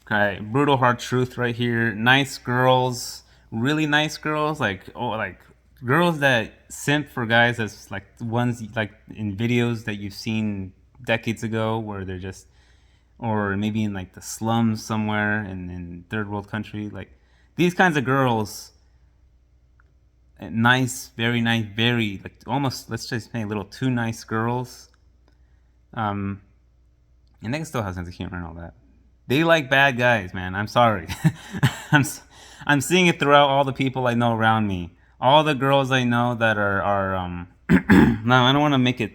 Okay, brutal hard truth right here. Nice girls, really nice girls, like girls that simp for guys as like ones like in videos that you've seen decades ago, where they're just, or maybe in like the slums somewhere in third world country, like these kinds of girls, nice, very like almost, let's just say a little too nice girls. Um, and they can still have sense of humor and all that. They like bad guys, man. I'm sorry. I'm I'm seeing it throughout all the people I know around me. All the girls I know that are no, I don't want to make it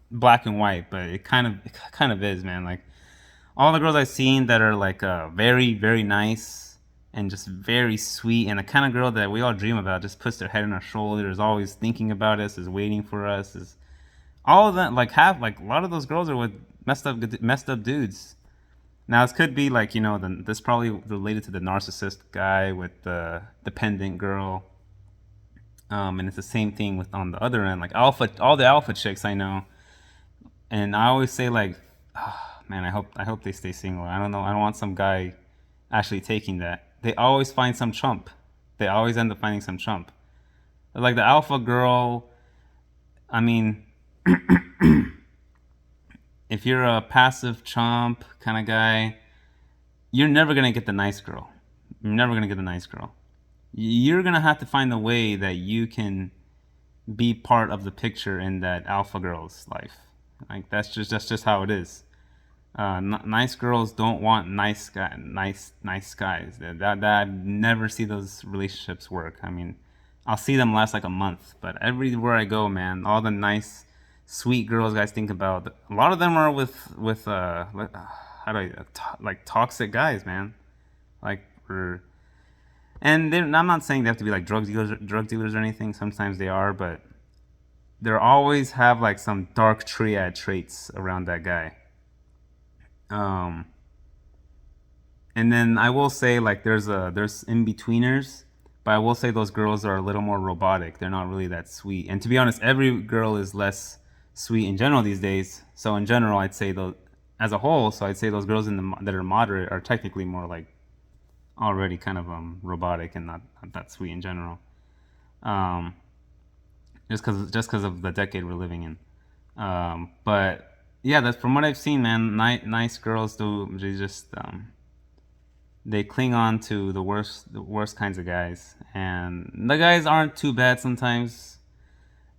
black and white, but it kind of is, man. Like all the girls I've seen that are like very nice and just very sweet, and the kind of girl that we all dream about, just puts their head on our shoulders, always thinking about us, is waiting for us, is all of that. Like have like a lot of those girls are with messed up dudes. Now this could be like, this probably related to the narcissist guy with the dependent girl, and it's the same thing with on the other end, like all the alpha chicks I know, and I always say like, man, I hope they stay single. I don't know, I don't want some guy actually taking that. They always find some chump. They always end up finding some chump. Like the alpha girl. I mean, if you're a passive chump kind of guy, you're never gonna get the nice girl. You're never gonna get the nice girl. You're gonna have to find a way that you can be part of the picture in that alpha girl's life. Like that's just how it is. Nice girls don't want nice guys. That I never see those relationships work. I mean, I'll see them last like a month, but everywhere I go, man, all the nice, sweet girls guys think about, a lot of them are with how do like toxic guys, man. Like I'm not saying they have to be like drug dealers or anything. Sometimes they are, but they always have like some dark triad traits around that guy. Um, and then I will say like there's in betweeners, but I will say those girls are a little more robotic. They're not really that sweet. And to be honest, every girl is less sweet in general these days. So in general, I'd say those as a whole. So I'd say those girls that are moderate are technically more like already kind of robotic and not that sweet in general. Um, just because of the decade we're living in. But yeah, that's from what I've seen, man. Nice girls do, they just they cling on to the worst kinds of guys, and the guys aren't too bad sometimes,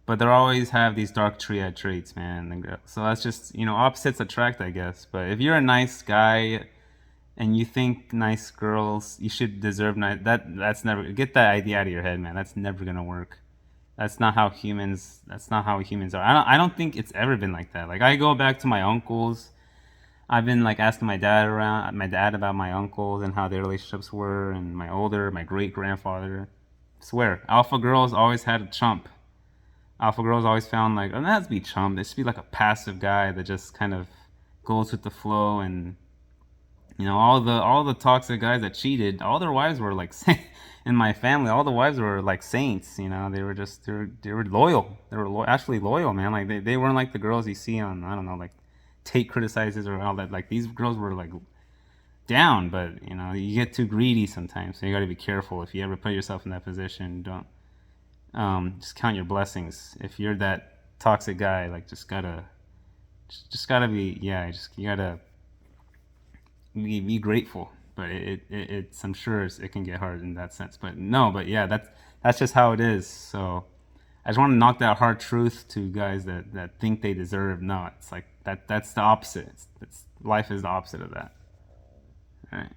but they always have these dark triad traits, man. So that's just, opposites attract, I guess. But if you're a nice guy and you think nice girls, you should deserve nice. That's never, get that idea out of your head, man. That's never gonna work. That's not how humans. That's not how humans are. I don't think it's ever been like that. Like I go back to my uncles. I've been like asking my dad about my uncles and how their relationships were, and my great grandfather. Swear, alpha girls always had a chump. Alpha girls always found like, oh, that has to be chump. It should be like a passive guy that just kind of goes with the flow, and all the toxic guys that cheated, all their wives were like in my family, all the wives were like saints. They were loyal. They were actually loyal, man. Like they weren't like the girls you see on, I don't know, like Tate criticizes or all that. Like these girls were like down, but you get too greedy sometimes. So you got to be careful if you ever put yourself in that position. Don't just count your blessings. If you're that toxic guy, like just gotta be, yeah. You gotta be grateful. But it's, I'm sure it can get hard in that sense. But no, but yeah, that's just how it is. So I just want to knock that hard truth to guys that think they deserve. No, it's like that's the opposite. Life is the opposite of that. All right.